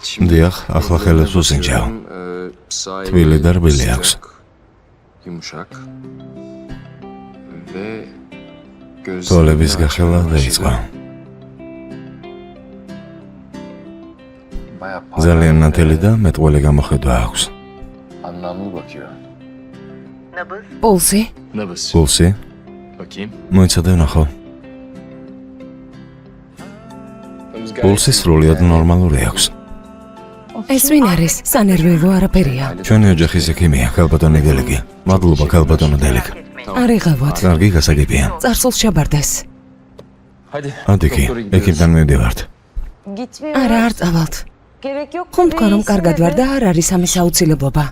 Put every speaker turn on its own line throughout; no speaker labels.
დიახ, ახლა ხელებს უსინჯავ. თბილი და რბილი აქვს. თვალების გახელა დაიწყო. ძალიან ნათელი და მეტყველი გამოხედვა აქვს.
პულსი?
პულსი? მოიცადე ნახო. პულსი სრულიად ნორმალური აქვს.
ეს ვინ არის? სანერვიულო არაფერია.
ჩვენი ოჯახის ექიმია, ქალბატონი დელიკი. მადლობა ქალბატონო დელიკ.
არიღავოთ.
კარგი გასაგებია.
წარსულს შაბარდეს.
ადიქი, ექიმთან მივდივართ.
არა, არ წავალთ. ხომ თქვა რომ კარგად ვარ და არ არის ამის აუცილებლობა.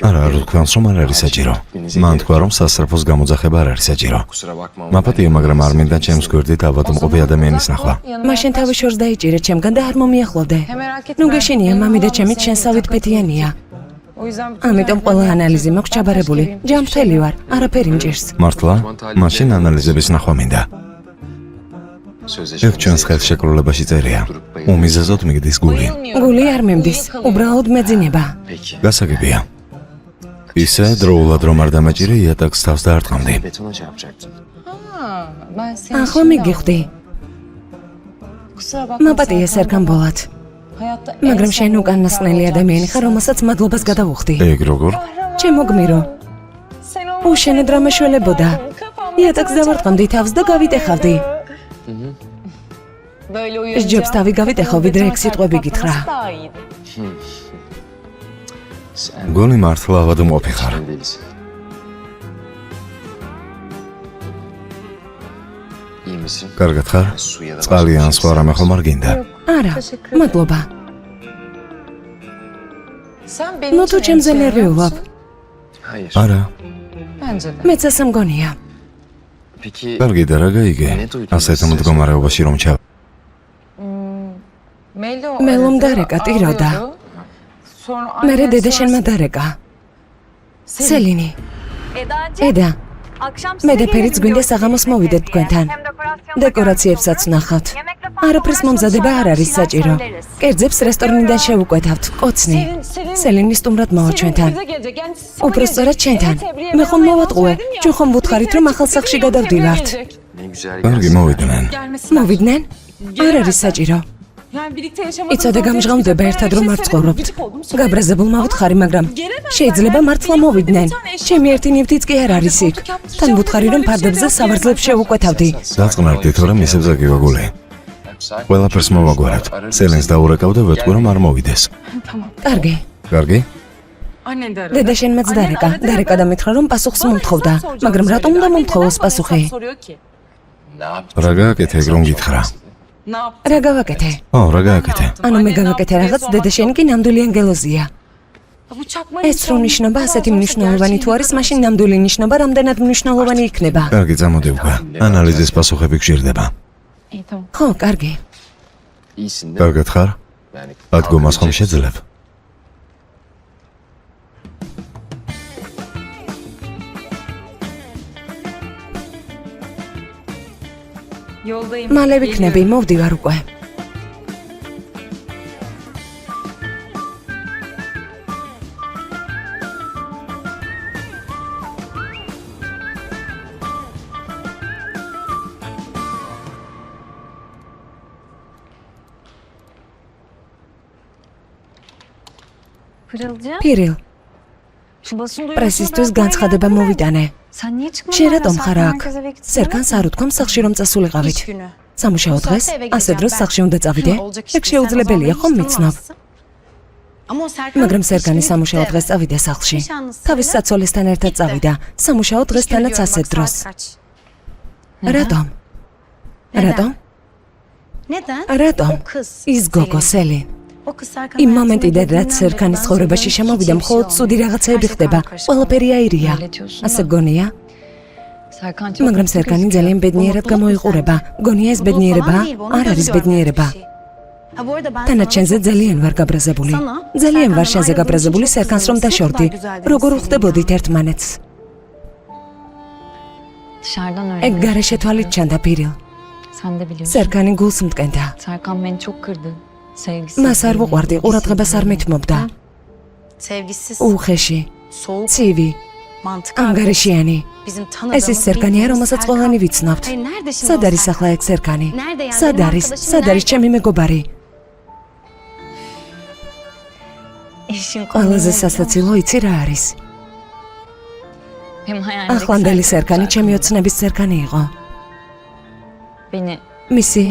არა, არ ვთქვამს რომ არ არის საჭირო. მან თქვა რომ სასწრაფოს გამოძახება არ არის საჭირო. მაპატია, მაგრამ არ მინდა ჩემს გვერდით ავადმყოფი ადამიანის ნახვა.
მაშინ თავი შორს დაიჭირე ჩემგან და არ მომიახლოვდე. ნუ გეშინია, მამი და ჩემი შენსავით ფეთიანია. ამიტომ ყველა ანალიზი მაქვს ჩაბარებული. ჯანმრთელი ვარ, არაფერი მჭირს.
მართლა? მაშინ ანალიზების ნახვა მინდა. ეგ ჩვენს ხელშეკრულებაში წერია. უმიზეზოდ მიგდის გული.
გული არ მიმდის, უბრალოდ მეძინება.
გასაგებია. ისე დროულად რომ არ დამეჭირე, იატაკს თავს დაარტყამდი.
ახლა მიგიხვდი. მაპატია სერგან ბოლად. მაგრამ შენ უკანასკნელი ადამიანი ხარ, რომელსაც მადლობას გადავუხდი.
ეგ როგორ?
ჩემო გმირო. უშენოდ რა მეშველებოდა. იატაკს დავარტყამდი თავს და გავიტეხავდი. სჯობს თავი გავიტეხო, ვიდრე ეგ სიტყვები გითხრა.
გონი მართლა ავადმყოფი ხარ. კარგად ხარ? წყალი ან სხვა რამე ხომ არ გინდა?
არა, მადლობა. ნუ თუ ჩემზე ნერვიულობ.
არა.
მეც ასე მგონია.
კარგი და რა გაიგე? ასეთ მდგომარეობაში რომ ჩავ.
მელომ დარეკა ტიროდა. მერე დედა შენმა დარეკა. სელინი. ედა. მე და ფერიც გვინდა საღამოს მოვიდეთ თქვენთან. დეკორაციებსაც ვნახავთ. არაფრის მომზადება არ არის საჭირო. კერძებს რესტორნიდან შევუკვეთავთ, კოცნი. სელინი სტუმრად მოვა ჩვენთან. უბრალოდ ჩვენთან. მე ხომ მოვატყუე, ჩვენ ხომ ვუთხარით რომ ახალ სახლში გადავდივართ.
კარგი, მოვიდნენ.
მოვიდნენ? არ არის საჭირო. იცოდე გამჟღავნდება ერთად რომ არ ცხოვრობთ. გაბრაზებულმა ვუთხარი, მაგრამ შეიძლება მართლა მოვიდნენ. ჩემი ერთი ნივთიც კი არ არის იქ. თან ვუთხარი რომ ფარდებზე სავარძლებს შევუკვეთავდი.
დაწყნარდი, თორემ ისევ გაგივაგულე. ყველაფერს მოვაგვარეთ. სელენს დაურეკავ და ვეთქვი რომ არ მოვიდეს.
კარგი.
კარგი?
დედა შენმაც დარეკა და მითხრა რომ პასუხს მომთხოვდა, მაგრამ რატომ უნდა მომთხოვოს პასუხი?
რა გააკეთე ეგ რომ გითხრა?
რა გავაკეთე?
რა გააკეთე?
ანუ მე გავაკეთე რაღაც, დედა შენ კი ნამდვილი ანგელოზია. ეს რო ნიშნობა ასეთი მნიშვნელოვანი თუ არის, მაშინ ნამდვილი ნიშნობა რამდენად მნიშვნელოვანი იქნება.
კარგი, წამოდი უკვე. ანალიზის პასუხები გჭირდება.
ხო, კარგი.
კარგად ხარ? ადგომას ხომ შეძლებ?
მალე ვიქნები, მოვდივარ უკვე. პირილ, პრესისთვის განცხადება მოვიტანე. შენ რატომ ხარ აქ? სერგანს არ უთქვამ სახლში რომ წასულიყავით. სამუშაო დღეს, ასე დროს სახლში უნდა წავიდე? ეგ შეუძლებელია, ხომ მიცნობ? მაგრამ სერგანი სამუშაო დღეს წავიდა სახლში. თავის საცოლესთან ერთად წავიდა, სამუშაო დღესთანაც ასეთ დროს. რატომ? რატომ? ის გოგო სელი. იმ მომენტიდან რაც სერგანის ცხოვრებაში შემოვიდა, მხოლოდ ცუდი რაღაცები ხდება, ყველაფერი აირია. ასე გონია? მაგრამ სერგანი ძალიან ბედნიერად გამოიყურება. გონია ეს ბედნიერება? არ არის ბედნიერება. თანაჩენზე ძალიან ვარ გაბრაზებული. ძალიან ვარ შენზე გაბრაზებული სერგანს რომ დაშორდი. როგორ უხდებოდით ერთმანეთს? ეგ გარეშე თვალით ჩანდა პირილ. სერგანი გულს მტკენდა. მას არ ვუყვარდი, ყურადღებას არ მithმობდა. უხეში, ცივი, ანგარიშიანი. ეს ის სერგანია, რომელსაც ყველანი ვიცნობთ. სად არის ახლა ეგ სერგანი? სად არის ჩემი მეგობარი? ყველაზე სასაცილო იცი რა არის? ახლანდელი სერგანი ჩემი ოცნების სერგანი იყო. მისი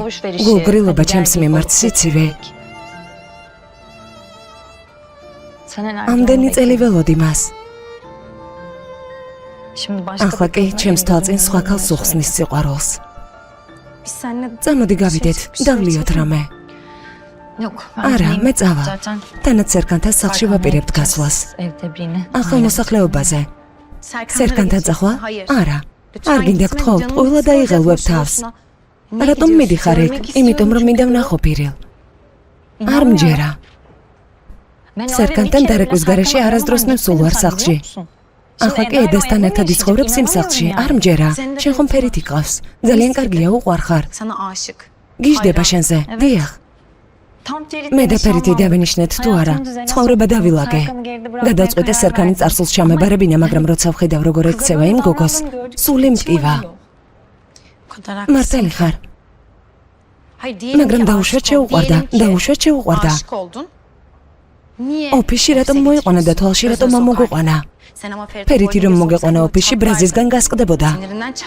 გულგრილობა ჩემს მიმართ სიცივე. ამდენი წელი ველოდი მას. ახლა კი ჩემს თვალწინ სხვა ქალს უხსნის სიყვარულს. წამოდი გავიდეთ, დავლიოთ რამე. არა, მე წავა. თანაც სერგანთან სახლში ვაპირებთ გასვლას. ახალ მოსახლეობაზე. სერგანთან წახვა? არა. არ გინდა გთხოვთ, ყველა დაიღელვებ თავს. რატომ მიდიხარ ეგ? იმიტომ რომ მინდა ვნახო პირილ. არ მჯერა. სერგანთან დარეკვის გარეშე არასდროს მე ვსულ ვარ სახლში. ახლა კი ედასთან ერთად იცხოვრებს იმ სახლში. არ მჯერა. შენ ხომ ფერით იყავს? ძალიან კარგია, უყვარხარ. გიждდება შენზე. დიახ. მე და ფერითი დავინიშნეთ თუ არა. ცხოვრება დავილაგე. გადავწყვიტე სერგანი წარსულს ჩამებარებინა, მაგრამ როცა ვხედავ როგორ ექცევა იმ გოგოს, სული მტკივა. მართალი ხარ. მაგრამ დაუშვათ შეუყვარდა. ოფისში რატომ მოიყვანა და თვალში რატომ ამოგოყვანა? ფერიthi რომ მოგეყვანა ოფისში ბრაზისგან გასყდებოდა.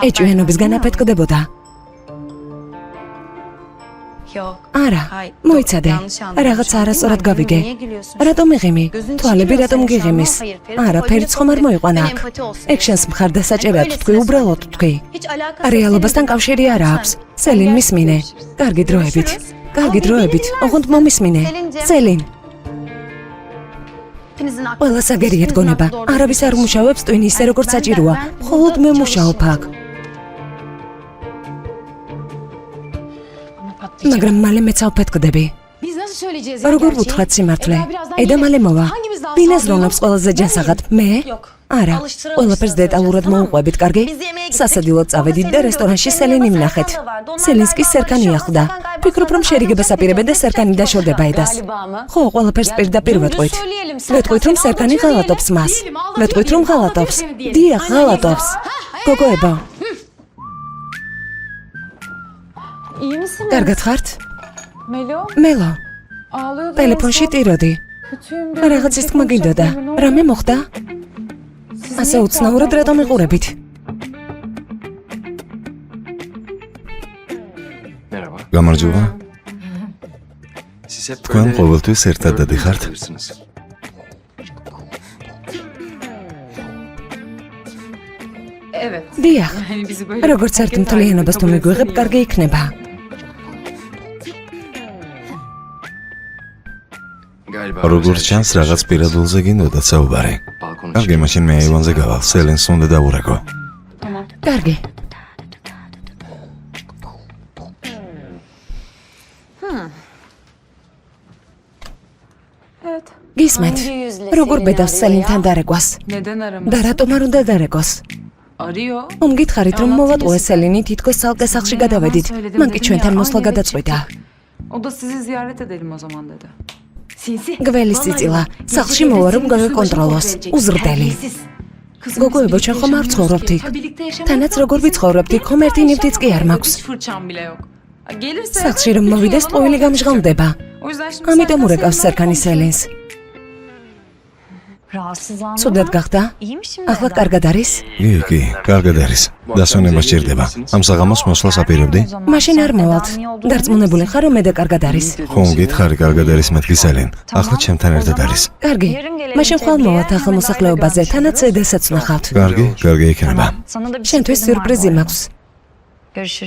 ეჭვიანობისგან აფეთქდებოდა. არა, მოიცადე. რაღაც არასწორად გავიგე. რატომ იღიმი? თვალები რატომ გიღიმის? არა, ფერიც ხომ არ მოიყვანა აქ. ეგ შენს მხარდასაჭერად თქვი, უბრალოდ თქვი. რეალობასთან კავშირი არ აქვს. სელინ, მისმინე. კარგი დროებით. ოღონდ მომისმინე. სელინ. ყველა საგერიეთ გონება. არავის არ მუშაობს ტვინი ისე როგორც საჭიროა. მხოლოდ მე მუშაობ აქ. მაგრამ მალე მეც ავფეთქდები. როგორ ვუთხრათ სიმართლე? ედა მალე მოვა. ვინ აზროვნებს ყველაზე ჯანსაღად? მე? არა, ყველაფერს დეტალურად მოუყვებით, კარგი? სასადილოდ წავედით და რესტორანში სელინი ვნახეთ. სელინს კი სერგანი ახლდა. ფიქრობ რომ შერიგებას აპირებენ და სერგანი დაშორდება ედას. ხო, ყველაფერს პირდაპირ ვეტყვით. ვეტყვით რომ სერგანი ღალატობს მას. ვეტყვით რომ ღალატობს. დიახ, ღალატობს. გოგოებო. კარგად ხართ? მელო. ტელეფონში ტიროდი. რაღაცის თქმა გინდოდა. რამე მოხდა? ასე უცნაურად რატომ იყურებით?
გამარჯობა. თქვენ ყოველთვის ერთად დადიხართ?
დიახ. როგორც ერთ მთლიანობას თუ მიგვიღებ, კარგი იქნება.
როგორც ჩანს, რაღაც პირადულზე გინდოდათ საუბარი. კარგი, მაშინ მე აივანზე გავალ. სელინს უნდა დავურეკო.
კარგი. გისმენთ, როგორ ბედავს სელინთან დარეკვას? და რატომ არ უნდა დარეკოს? გითხარით რომ მოვატყუე სელინი, თითქოს ცალკე სახლში გადავედით. მან კი ჩვენთან მოსვლა გადაწყვიტა. გველის წიწილა, სახლში მოვა რომ გავეკონტროლოს. უზრდელი. გოგოებო, ჩვენ ხომ არ ვცხოვრობთ იქ? თანაც როგორ ვიცხოვრობთ იქ, ხომ ერთი ნივთიც კი არ მაქვს. სახლში რომ მოვიდეს, ტყუილი გამჟღავნდება. ამიტომ ურეკავს სერგანი სელინს. ცუდად გახდა? ახლა კარგად არის?
კი, კარგად არის. დასვენება სჭირდება. ამ საღამოს მოსვლას აპირებდი?
მაშინ არ მოვალთ. დარწმუნებული ხარ რომ მე და კარგად არის?
ხომ გითხარი კარგად არის მეთქი სელინ. ახლა ჩემთან ერთად არის.
კარგი. მაშინ ხვალ მოვალთ ახალ მოსახლეობაზე, თანაც ედასაც ვნახავთ.
კარგი იქნება.
შენთვის სიურპრიზი მაქვს.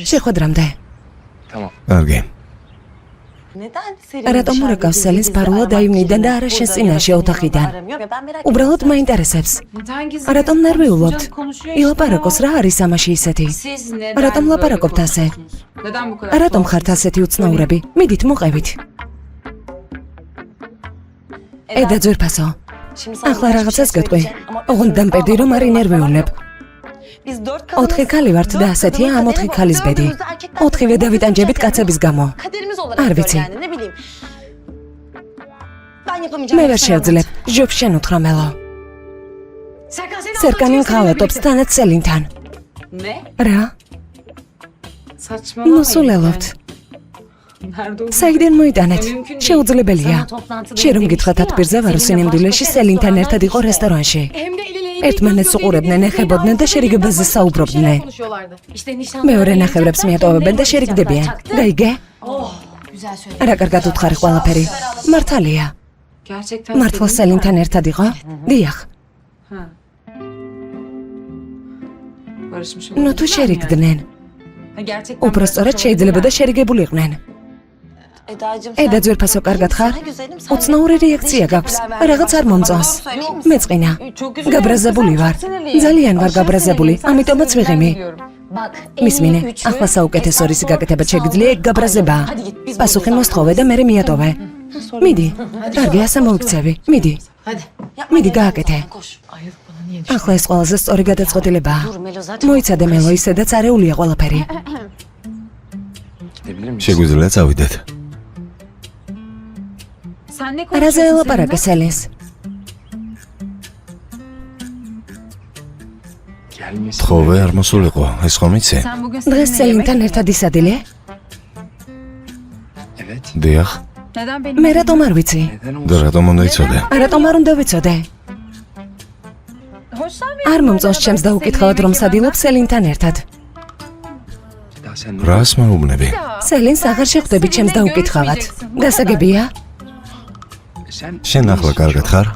შეხვედრამდე.
კარგი.
რატომ ურეკავს სელინს ფარულა დაივნიდან და არა შენს წინაშე ოთახიდან? უბრალოდ მაინტერესებს. რატომ ნერვიულობთ? ილაპარაკოს, რა არის ამაში ისეთი? რატომ ლაპარაკობთ ასე? რატომ ხართ ასეთი უცნაურები? მიდით მოყევით. ედა ძვირფასო. ახლა რაღაცას გეტყვი. ოღონდ დამპერდი რომ არ ინერვიულებ. 4 ქალი ვართ და ასეთია ამ 4 ქალის ბედი. 4-ვე დავიტანჯებით კაცების გამო. არ ვიცი. მე ვერ შევძლებ, ჟობს შენ უთხრა მელო. სერკანი მღალატობს თანაც სელინთან. რა? ნუ სულელობთ. საიდან მოიტანეთ? შეუძლებელია. შენ რომ გითხრათ ათბირზე ვარო სინამდვილეში სელინთან ერთად იყო რესტორანში. ერთმანეთს უყურებდნენ, ეხებოდნენ და შერიგებაზე საუბრობდნენ. მეორე ნახევრებს მიატოვებენ და შერიგდებიან. გაიგე? რა კარგად უთხარი ყველაფერი. მართალია. მართლა სელინთან ერთად იყო? დიახ. ნუ თუ შერიგდნენ. უბრალოდ შეიძლებოდა შერიგებულიყვნენ. ედა ძვირფასო კარგად ხარ? უცნაური რეაქცია გაქვს. რაღაც არ მომწონს. მეწყინა. გაბრაზებული ვარ. ძალიან ვარ გაბრაზებული, ამიტომაც ვიღიმი. მისმინე, ახლა საუკეთესო რისი გაკეთება შეგიძლია ეგ გაბრაზებაა. პასუხი მოსთხოვე და მერე მიატოვე. მიდი. კარგი, ასე მოვიქცევი. მიდი. მიდი გააკეთე. ახლა ეს ყველაზე სწორი გადაწყვეტილებაა. მოიცადე მელო, ისედაც არეულია ყველაფერი.
შეგვიძლია წავიდეთ.
რაზე ელაპარაკე სელინს?
თხოვე არ მოსულიყო, ეს ხომ იცი?
დღეს სელინთან ერთად ისადილე?
დიახ.
მე რატომ არ ვიცი?
და რატომ უნდა იცოდე?
რატომ არ უნდა ვიცოდე? არ მომწონს ჩემს დაუკითხავად რომ სადილობ სელინთან ერთად.
რას მეუბნები?
სელინს აღარ შეხვდები ჩემს დაუკითხავად. გასაგებია?
შენ ახლა კარგად ხარ?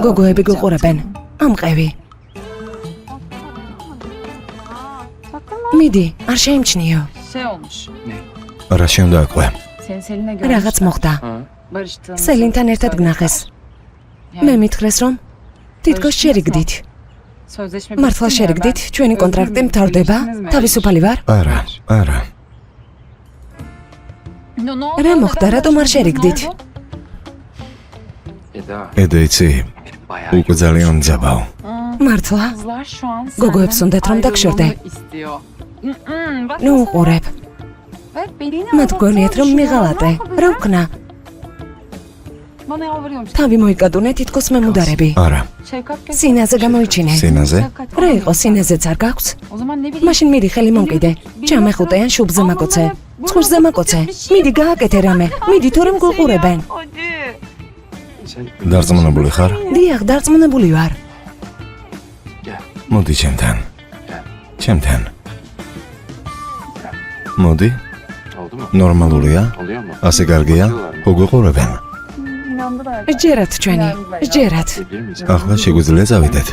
გოგოები გუყურებენ. ამყევი. მიდი, არ შეიმჩნიო.
რა შეუნდა აკვე?
რაღაც მოხდა. სელინთან ერთად გნახეს. მე მითხრეს რომ თითქოს შერიგდით. მართლა შერიგდით? ჩვენი კონტრაქტი მთავრდება? თავისუფალი ვარ?
არა, არა.
რა მოხდა, რატომ არ შერიგდით?
ედა იცი, უკვე ძალიან ძაბავ.
მართლა? გოგოებს უნდათ რომ დაგშორდე. ნუ უყურებ. მათ გონიათ რომ მიღალატე. რა ვქნა? თავი მოიკადუნე თითქოს მემუდარები.
არა.
სინაზე გამოიჩინე.
სინაზე?
რა იყო სინაზეც არ გაქვს? მაშინ მიდი ხელი მომკიდე. ჯამეხუტე ან შუბზე მაკოცე. ცხურზე მაკოცე. მიდი გააკეთე რამე. მიდი თორემ გუყურებენ.
დარწმუნებული ხარ?
დიახ, დარწმუნებული ვარ.
მოდი ჩემთან. ჩემთან. მოდი. ნორმალურია? ასე კარგია? გუყურებენ.
ჯერათ ჩვენი, ჯერათ.
ახლა შეგვიძლია წავიდეთ.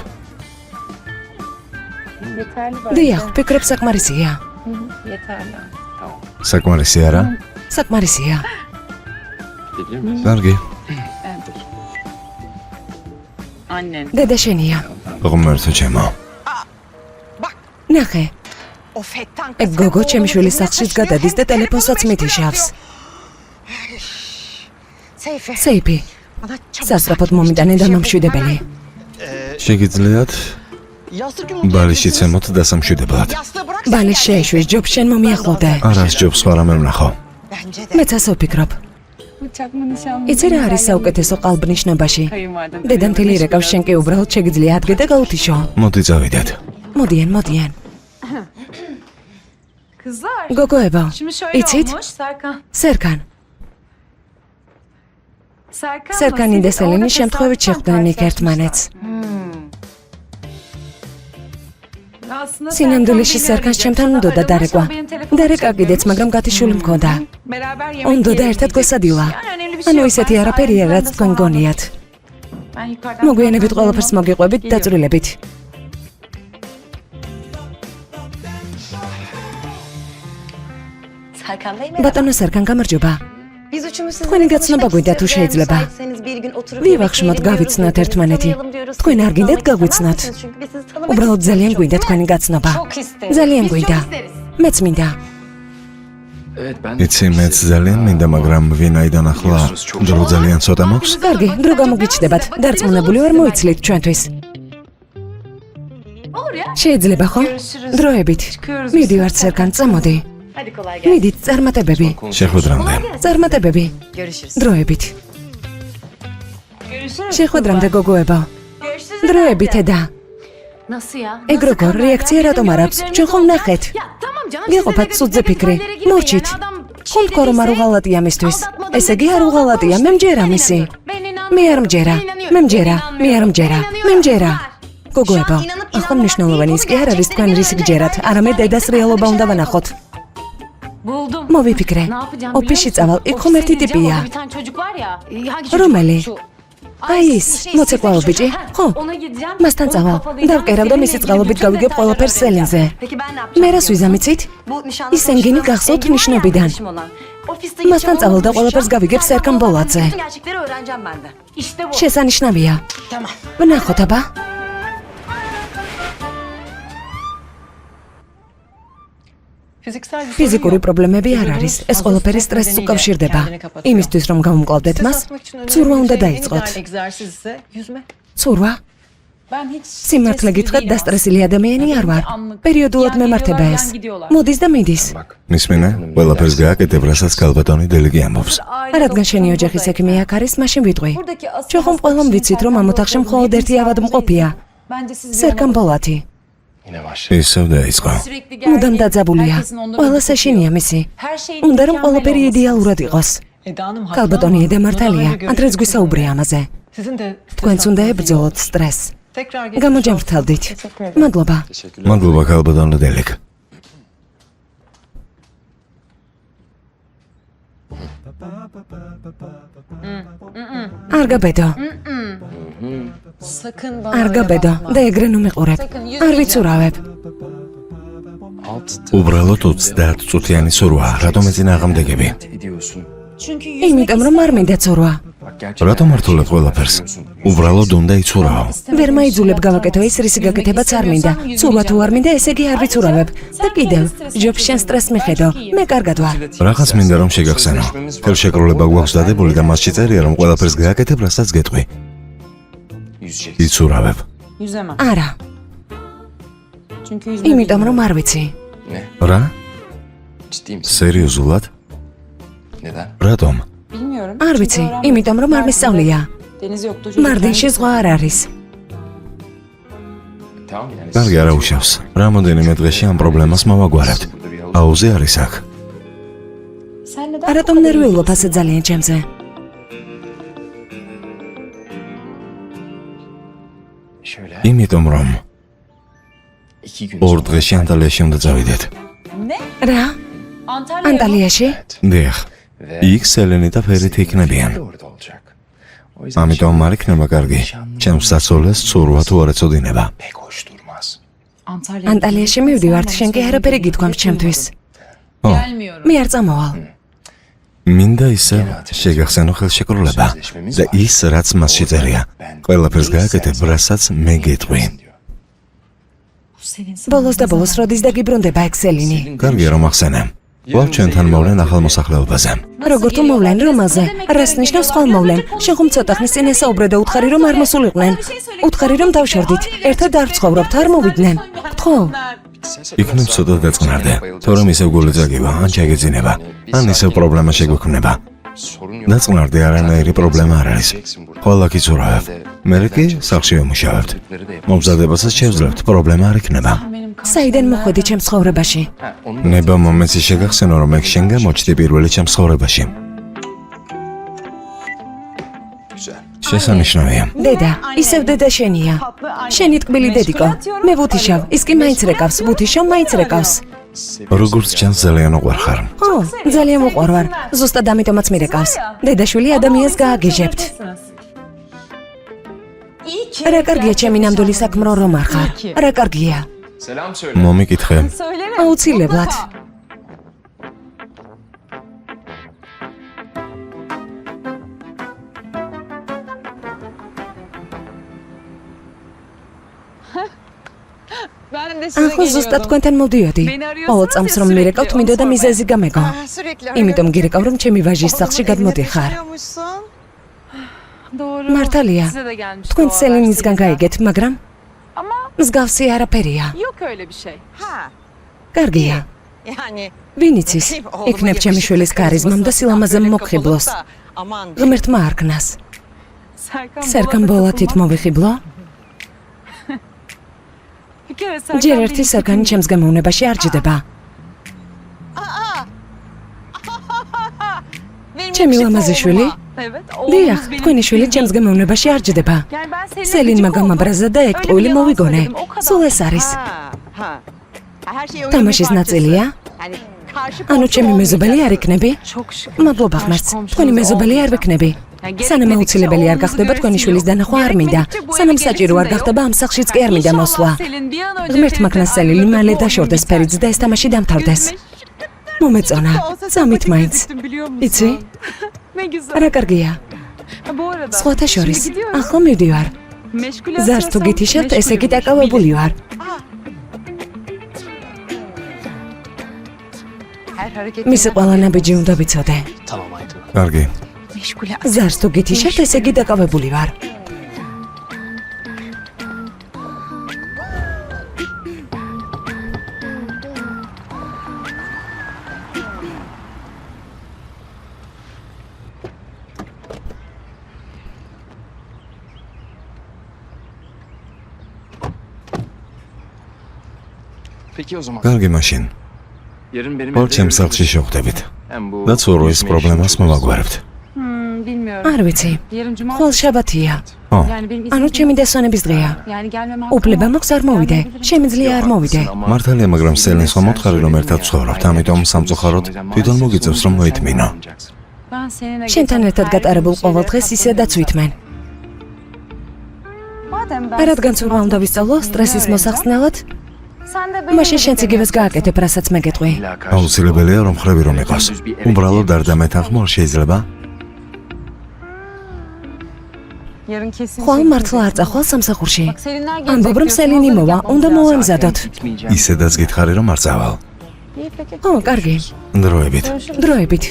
დიახ, ფიქრობ საკმარისია.
საკმარისი არა?
საკმარისია.
კარგი.
დედა შენია.
ღმერთო ჩემო.
ნახე. ეგ გოგო ჩემი შვილის სახლშიც გადადის და ტელეფონსაც მითიშავს. სეიფი. სასწრაფოდ მომიტანე და მომშვიდებელი.
შეგიძლიათ ბალიში ცემოთ დასამშვიდებლად.
ბალის შეეშვის ჯობს შენ მომიახლოვდე.
არას ჯობს სხვა რამე ვნახო.
მეც ასე ვფიქრობ. იცი რა არის საუკეთესო ყალბნიშნობაში? დედამთილი რეკავს შენ კი უბრალოდ შეგიძლია ადგე და გაუთიშო.
მოდი წავიდეთ.
მოდიან, მოდიან. გოგოებო, იცით? სერკან. სერკანი და სელინი შემთხვევით შეხვდნენ იქ ერთმანეთს. სინამდვილეში სერკანს ჩემთან უნდოდა დარეკვა. დარეკა კიდეც, მაგრამ გათიშული მქონდა. უნდოდა ერთად გვესადილა. ანუ ისეთი არაფერია, რაც თქვენ გონიათ. მოგვიანებით ყველაფერს მოგიყვებით დაწვრილებით. ბატონო სერკან, გამარჯობა. თქვენი გაცნობა გვინდა თუ შეიძლება? ვივახშმოთ გავიცნოთ ერთმანეთი. თქვენ არ გინდათ გაგვიცნოთ? უბრალოდ ძალიან გვინდა თქვენი გაცნობა. ძალიან გვინდა. მეც მინდა.
იცი, მეც ძალიან მინდა, მაგრამ ვინაიდან ახლა დრო ძალიან ცოტა მაქვს?
კარგი, დრო გამოგიჩნდებათ. დარწმუნებული ვარ მოიცლით ჩვენთვის. შეიძლება ხო? დროებით. მიდივართ სერკან, წამოდი. მიდით, წარმატებები.
შეხვედრამდე.
წარმატებები. დროებით. შეხვედრამდე გოგოებო. დროებით ედა. ეგ როგორ რეაქცია რატომ არ აქვს? ჩვენ ხომ ნახეთ. გეყოფათ სუდზე ფიქრი. მორჩით. ხომ თქო რომ არ უღალატია მისთვის. ესე იგი არ უღალატია, მე მჯერა მისი. მე არ მჯერა. მე მჯერა. მე არ მჯერა. მე მჯერა. გოგოებო, ახლა მნიშვნელოვანი ის კი არ არის თქვენ რისი გჯერათ, არამედ დედას რეალობა უნდა ვანახოთ. მოვიფიქრე. ოფისში წავალ, იქ ხომ ერთი ტიპია. რომელი? აი ის, მოცეკვაო ბიჭი, ხო? მასთან წავალ. დავკერავ და მისი წყალობით გავიგებ ყველაფერს სელინზე. მე რას ვიზამიცით? ის ენგინი გახსოვთ ნიშნობიდან. მასთან წავალ და ყველაფერს გავიგებ სერკან ბოლაძე. შესანიშნავია. ვნახოთ აბა. ფიზიკური პრობლემები არ არის. ეს ყველაფერი სტრესს უკავშირდება. იმისთვის რომ გავუმკლავდეთ მას, ცურვა უნდა დაიწყოთ. ცურვა? სიმართლე გითხრათ, დასტრესილი ადამიანი არ ვარ. პერიოდულად მემართება ეს. მოდის და მიდის.
მისმენე, ყველაფერს გააკეთებ, რასაც გალბატონი დელიგი ამბობს.
რადგან შენი ოჯახის ექიმი აქ არის, მაშინ ვიტყვი. ჩვენ ხომ ყველამ ვიცით, რომ ამ ოთახში მხოლოდ ერთი ავადმყოფია. სერკან ბოლათი.
ისევ დაიწყო.
მუდამ დაძაბულია. ყველა საშინია მისი. უნდა რომ ყველაფერი იდეალურად იყოს. გალბატონი ედა მართალია, ადრეც გვისაუბრია ამაზე. თქვენც უნდა ებრძოლოთ სტრესს. გამოჯამრთელდით. მადლობა.
მადლობა გალბატონი დელეგ. არ გაბედო. არ გაბედო და ეგრე ნუ მიყურებ. არ ვიცურავებ. უბრალოდ 30 წუთიანი ცურვა, რატომ ეძინა აღამდეგები?
იმიტომ რომ არ მინდა ცურვა.
რატომ ართულებ ყველაფერს? უბრალოდ უნდა იცურავო.
ვერ მაიძულებ გავაკეთო ის, რისი გაკეთებაც არ მინდა. ცურვა თუ არ მინდა, ესე იგი არ ვიცურავებ. და კიდევ, ჯობს შენ სტრესს მიხედო. მე კარგად ვარ.
რაღაც მინდა რომ შეგახსენო. ხელშეკრულება გვაქვს დადებული და მასში წერია რომ ყველაფერს გააკეთებ, რასაც გეტყვი. იცურავებ.
არა. იმიტომ რომ არ ვიცი.
რა? სერიოზულად? რატომ?
არ ვიცი, იმიტომ რომ არ მისწავლია. მარდინში ზღვა არ არის.
კარგი, არა უშავს. რამოდენიმე დღეში ამ პრობლემას მოვაგვარებთ. აუზე არის აქ.
რატომ ნერვიულობ ასე ძალიან ჩემზე?
იმიტომ რომ 2 დღეში ანტალიაში უნდა წავიდეთ.
რა? ანტალიაში?
დიახ. იქ სელენი და ფერით იქნებიან. ამიტომ არ იქნება კარგი. ჩემს სასწაულს ცურვა თუ არ ეწოდინება.
ანტალიაში მივდივართ, შენ კი არაფერი გითქვამს ჩემთვის. მე არ წამოვალ.
მინდა ისე შეგახსენო ხელშეკრულება და ის რაც მასში წერია. ყველაფერს გააკეთებ, რასაც მე გეტყვი.
ბოლოს და ბოლოს როდის დაგიბრუნდება ეგ სელინი?
კარგია რომ ახსენე. ვარ ჩვენთან მოვლენ ახალ მოსახლეობაზე.
როგორ თუ მოვლენ რომელზე? რას ნიშნავს ხვალ მოვლენ? შენ ხომ ცოტა ხნის წინ ესაუბრე და უთხარი რომ არ მოსულიყვნენ. უთხარი რომ დავშორდით. ერთად არ ვცხოვრობთ, არ მოვიდნენ. გთხოვ.
იქნებ ცოტა დაწყნარდე. თორემ ისევ გული წაგივა, ან ჩაგეძინება, ან ისევ პრობლემა შეგვექმნება. დაწყნარდე, არანაირი პრობლემა არ არის. ყველა კიცურავებ. მერე კი სახლში ვიმუშავებთ. მომზადებასაც შევძლებთ, პრობლემა არ იქნება.
საიდან მოხვედი ჩემს ცხოვრებაში?
ნება მომენტში შეგახსენო რომ ეგ შენ გამოჩდი პირველი ჩემს ცხოვრებაში. შესანიშნავია.
დედა, ისევ დედა შენია. შენი ტკბილი დედიკო. მე ვუთიშავ, ის კი მაინც რეკავს, ვუთიშავ მაინც რეკავს.
როგორც ჩანს ძალიან უყვარხარ.
ო, ძალიან უყვარვარ. ზუსტად ამიტომაც მირეკავს. დედაშვილი ადამიანს გააგეჟებთ. რა კარგია ჩემი ნამდვილი საქმრო რომ არ ხარ. რა კარგია.
მომიკითხე.
აუცილებლად. ახლა ზუსტად თქვენთან მოვდიოდი. ყოველ წამს რომ მირეკავთ, მინდოდა მიზეზი გამეგო. იმიტომ გირეკავ რომ ჩემი ვაჟის სახლში გადმოდიხარ. მართალია. თქვენ სელინისგან გაიგეთ, მაგრამ მსგავსი არაფერია. კარგია. ვინ იცის? იქნებ ჩემი შვილის ქარიზმამ და სილამაზემ მოგხიბლოს. ღმერთმა არქნას. სერგან ბოლათით მოვიხიბლო? ჯერ ერთი სერგანი ჩემს გამოვნებაში არ ჯდება. ჩემი ლამაზი შვილი? დიახ, თქვენი შვილი ჩემს გამოვნებაში არ ჯდება. სელინმა გამაბრაზა და ეგ ტყუილი მოვიგონე. სულ ეს არის. თამაშის ნაწილია? ანუ ჩემი მეზობელი არ იქნები? მადლობა ღმერთს, თქვენი მეზობელი არ ვიქნები. სანამ აუცილებელი არ გახდება თქვენი შვილის დანახვა არ მინდა. სანამ საჭირო არ გახდება ამ სახლშიც კი არ მინდა მოსვლა. ღმერთმა კნასელი მალე დაშორდეს ფერიც და ეს თამაში დამთავრდეს. მომეწონა, წამით მაინც. იცი? რა კარგია. სხვათა შორის, ახლა მივდივარ. ზარს თუ გითიშებთ, ესე იგი დაკავებული ვარ. მისი ყველა ნაბიჯი უნდა ვიცოდე.
კარგი.
ზარს თუ გითიშებთ, ესე იგი დაკავებული ვარ.
კარგი მაშინ. ორ ჩემს სახლში შევხვდებით. და ცურო ეს პრობლემას მოვაგვარებთ.
არ ვიცი. ხოლ შაბათია. ანუ ჩემი დასვენების დღეა. უფლება მაქვს არ მოვიდე. შემიძლია არ მოვიდე.
მართალია, მაგრამ სელინს ხომ მოთხარი რომ ერთად ცხოვრობთ, ამიტომ სამწუხაროდ თვითონ მოგიწევს რომ მოითმინო.
შენთან ერთად გატარებულ ყოველ დღეს ისედაც ვითმენ. რადგან ცურვა უნდა ვისწავლო სტრესის მოსახსნელად, მაშინ შენც იგივეს გააკეთებ, რასაც მე გეტყვი.
აუცილებელია რომ ხრები რომ იყოს. უბრალოდ არ დამეთანხმო, შეიძლება?
ხვალ მართლა არ წახვალ სამსახურში. ამბობ რომ სელინი მოვა, უნდა მოვამზადოთ.
ისედაც გითხარი რომ არ წავალ.
ო, კარგი.
დროებით.
დროებით.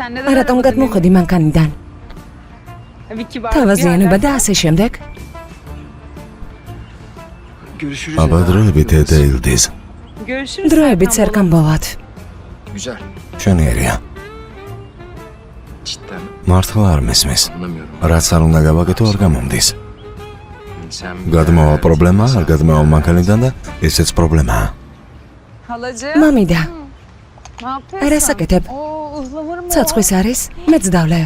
რატომ გადმოხედი მანქანიდან? თავაზიანება და ასე შემდეგ.
აბა დროებით ედეილდის.
დროებით სერგან ბოლათ.
შენიერია. მართლა არ მესმის. რაც არ უნდა გავაკეთო არ გამომდის. გადმოვა პრობლემა, არ გადმოვა მანქანიდან და ესეც პრობლემაა.
მამიდა. არა საკეთებ. ცოცხვის არის, მეც დავლე.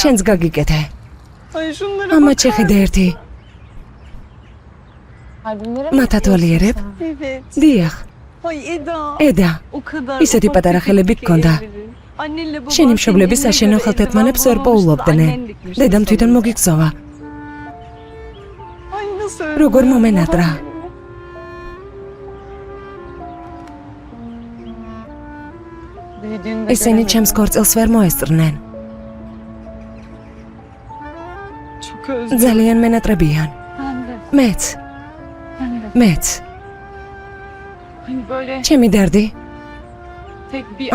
შენც გაგიკეთე. ამა ჩეხიდე ერთი. მათათვალიერებ? დიახ. ედა. ისეთი პატარა ხელები გქონდა. შენი მშობლები საშენო ხელთეთმანებს ვერ პოულობდნენ. დედამ თვითონ მოგიგზავა. როგორ მომენატრა. ესენი ჩემს ქორწილს ვერ მოესწრნენ. ძალიან მენატრებიან. მეც. ჩემი დარდი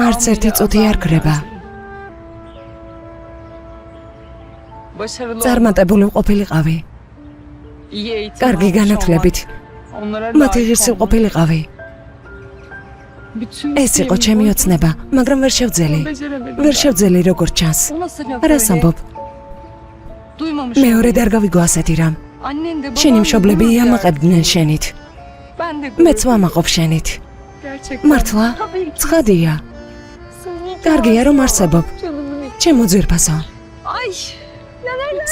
არც ერთი წუთი არ ქრება. წარმატებული ყოფილიყავი. კარგი განათლებით. მათი ღირსი ყოფილიყავი. ეს იყო ჩემი ოცნება, მაგრამ ვერ შევძელი როგორც ჩანს. რას ამბობ? მეორე არ გავიგო ასეთი რამ. შენი მშობლები იამაყებდნენ შენით. მეც ვამაყობ შენით. მართლა? ცხადია. კარგია რომ არსებობ. ჩემო ძვირფასო.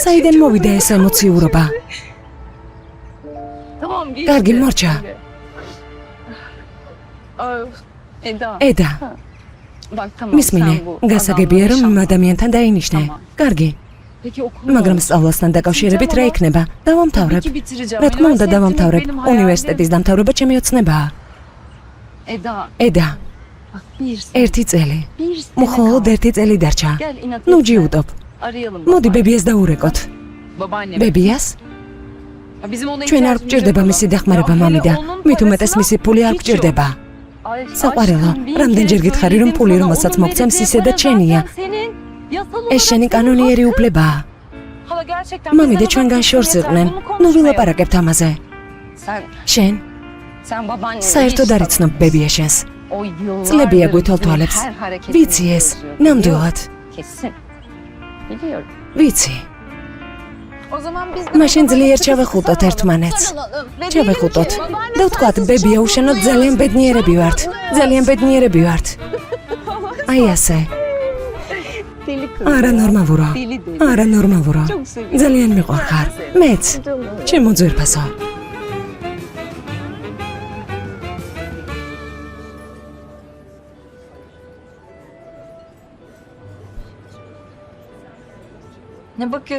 საიდან მოვიდა ეს ემოციურობა? კარგი, მორჩა. ედა. მისმინე, გასაგებია რომ იმ ადამიანთან დაინიშნე. კარგი. მაგრამ სწავლასთან დაკავშირებით რა იქნება? დავამთავრებ. რა თქმა უნდა დავამთავრებ. უნივერსიტეტის დამთავრება ჩემი ოცნებაა. ედა. ერთი წელი. მხოლოდ ერთი წელი დარჩა. ნუ ჯიუტობ. მოდი ბებიას დაურეკოთ. ბებიას? ჩვენ არ გვჭირდება მისი დახმარება მამიდა. მით უმეტეს მისი ფული არ გვჭირდება. საყვარელო, რამდენჯერ გითხარი რომ ფული რომელსაც მოგცემს ისედაც შენია. ეს შენი კანონიერი უფლებაა. მამიდე ჩვენგან შორს იყვნენ. ნუ ვილაპარაკებთ ამაზე. შენ საერთოდ არ იცნობ ბებია შენს. წლებია გვითვალთვალებს. ვიცი ეს, ნამდვილად. ვიცი. მაშინ ძლიერ ჩავეხუტოთ ერთმანეთს. ჩავეხუტოთ. და ვთქვათ, ბებია უშენოდ ძალიან ბედნიერები ვართ. ძალიან ბედნიერები ვართ. აი ასე. არანორმალურა. არანორმალურა. ძალიან მიყვარხარ. მეც. ჩემო ძვირფასო.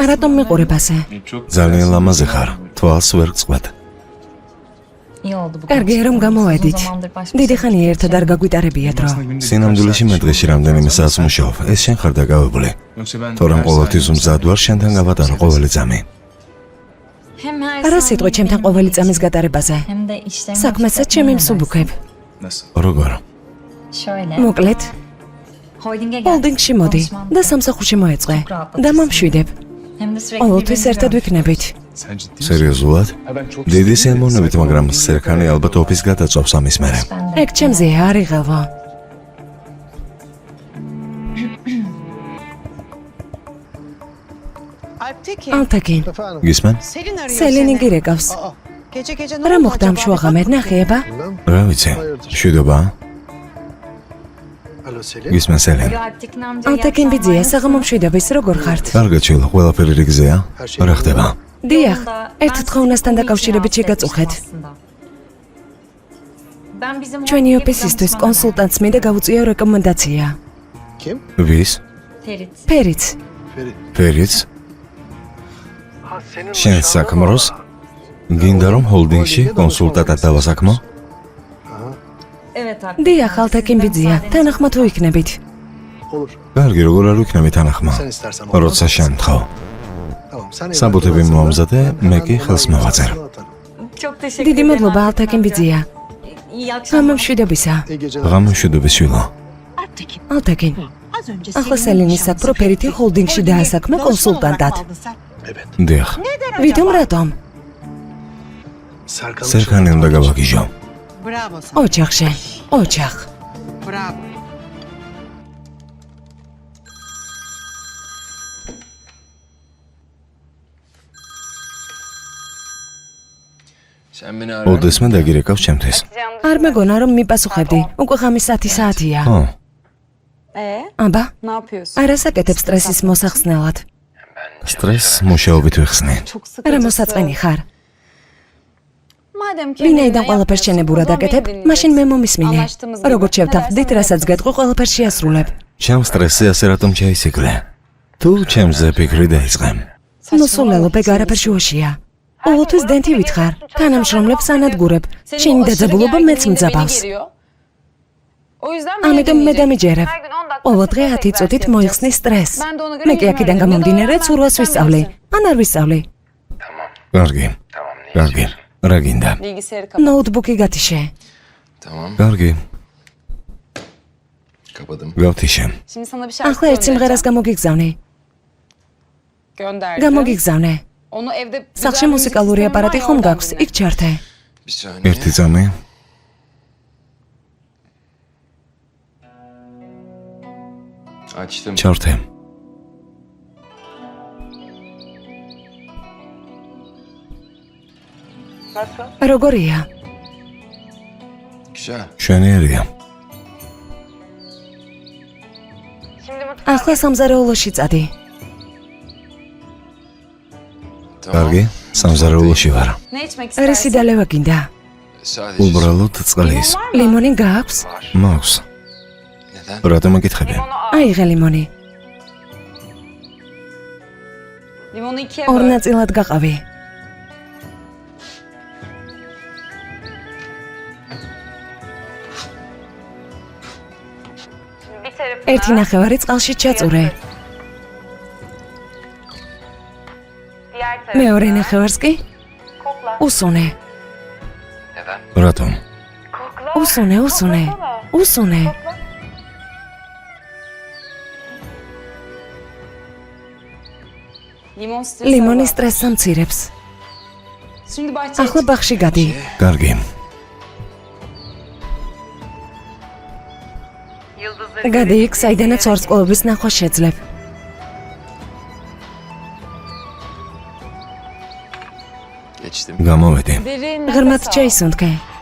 რატომ მიყურებ ასე?
ძალიან ლამაზი ხარ. თვალს ვერ გწყვეტ.
კარგია რომ გამოვედით. დიდი ხანია ერთად არ გაგვიტარებიათ რომ.
სინამდვილეში მე დღეში რამდენიმე საათს მუშაობ. ეს შენ ხარ დაკავებული. თორემ ყოველთვის მზად ვარ შენთან გავატარო ყოველი წამი.
არა სიტყვა ჩემთან ყოველი წამის გატარებაზე. საქმესაც ჩემი მსუბუქებ.
როგორ?
მოკლედ, ჰოლდინგში მოდი და სამსახურში მოეწყე და მომშვიდებ. ყოველთვის ერთად ვიქნებით.
სერიოზულად? დიდი სიამოვნებით, მაგრამ სერქანი ალბათ ოფის გადაწვავს ამის მერე.
ეგ ჩემზეა, არ იღელვა. ალთაკინ,
გისმენ?
სელინი გირეკავს. რა მოხდა ამ შუაღამერ, ნახეება?
რა ვიცი, მშვიდობა? გისმენ სელენ?
ალთაკინ ბიძია, საღამო მშვიდობის, როგორ ხართ?
კარგად შვილო, ყველაფერი რიგზეა? რა ხდება?
დიახ, ერთ თხოვნასთან დაკავშირებით შეგაწუხეთ. ჩვენი ოფისისთვის კონსულტანტს მინდა გავუწიო რეკომენდაცია.
ვის?
ფერიც.
ფერიც? შენ საქმროს? გინდა რომ ჰოლდინგში კონსულტანტად დავასაქმო?
დიახ, ალთაკინ ბიძია, თანახმად ვიქნებით.
კარგი, როგორ არ ვიქნები თანახმა? როცა შემთხოვ. საბუთები მომამზადე, მე კი ხელს მოვაწერ.
დიდი მადლობა, ალთაკინ ბიძია. გამომშვიდობისა.
ღამოშვიდობის შვილო.
ალთაკინ, ახლა სელინის საქმრო ფერითი ჰოლდინგში დაასაქმე კონსულტანტად.
დიახ,
ვითომ რატომ?
სერქანი უნდა გავაგიჟო.
ოჯახში, ოჯახ. ოდესმე
დაგირეკავს ჩემთვის.
არ მეგონა რომ მიპასუხებდი, უკვე ღამის 10 საათია.
ო,
აბა, არასაკეთებ სტრესის მოსახსნელად.
სტრესს მუშაობით ვიხსნი.
რა მოსაწყენი ხარ? ვინაიდან ყველაფერს შენებურად აკეთებ, მაშინ მე მომისმინე. როგორც შევთანხმდით, რასაც გეტყვი, ყველაფერს შეასრულებ.
ჩემ სტრესზე ასე რატომ ჩაისიქრე? თუ ჩემზე ფიქრი დაიწყე.
ნუსულელო, ეგ არაფერ შუაშია. ყოველთვის დენთი ვითხარ, თანამშრომლებს ანადგურებ, შენი დაძაბულობა მეც მძაბავს. ამიტომ მე დამიჯერებ. ყოველ დღე 10 წუთით მოიხსნი სტრესს. მე კი აქედან გამომდინარე ცურვას ვისწავლი, ან არ ვისწავლი.
კარგი, კარგი, რა გინდა?
ნოუთბუქი გათიშე.
კარგი. გავთიშე.
ახლა ერთ სიმღერას გამოგიგზავნე. გამოგიგზავნე. სახში მუსიკალური აპარატი ხომ გაქვს, იქ ჩართე.
ერთი წამი. ჩართე.
როგორია?
შვენიერია.
ახლა სამზარეულოში წადი.
კარგი, სამზარეულოში ვარ.
რისი დალევა გინდა?
უბრალოდ წყლის.
ლიმონი გაქვს?
მაქვს. რატომ მეკითხები?
აიღე ლიმონი. ორ ნაწილად გაყავი. ერთი ნახევარი წყალში ჩაწურე. მეორე ნახევარს კი უსუნე.
რატომ?
უსუნე, უსუნე, უსუნე. ლიმონი სტრესს ამცირებს. ახლა ბაღში გადი.
კარგი.
გადი იქ, საიდანაც ვარსკვლავების ნახვა შეძლებ.
გამოვედი.
ღრმად ჩაისუნთქე.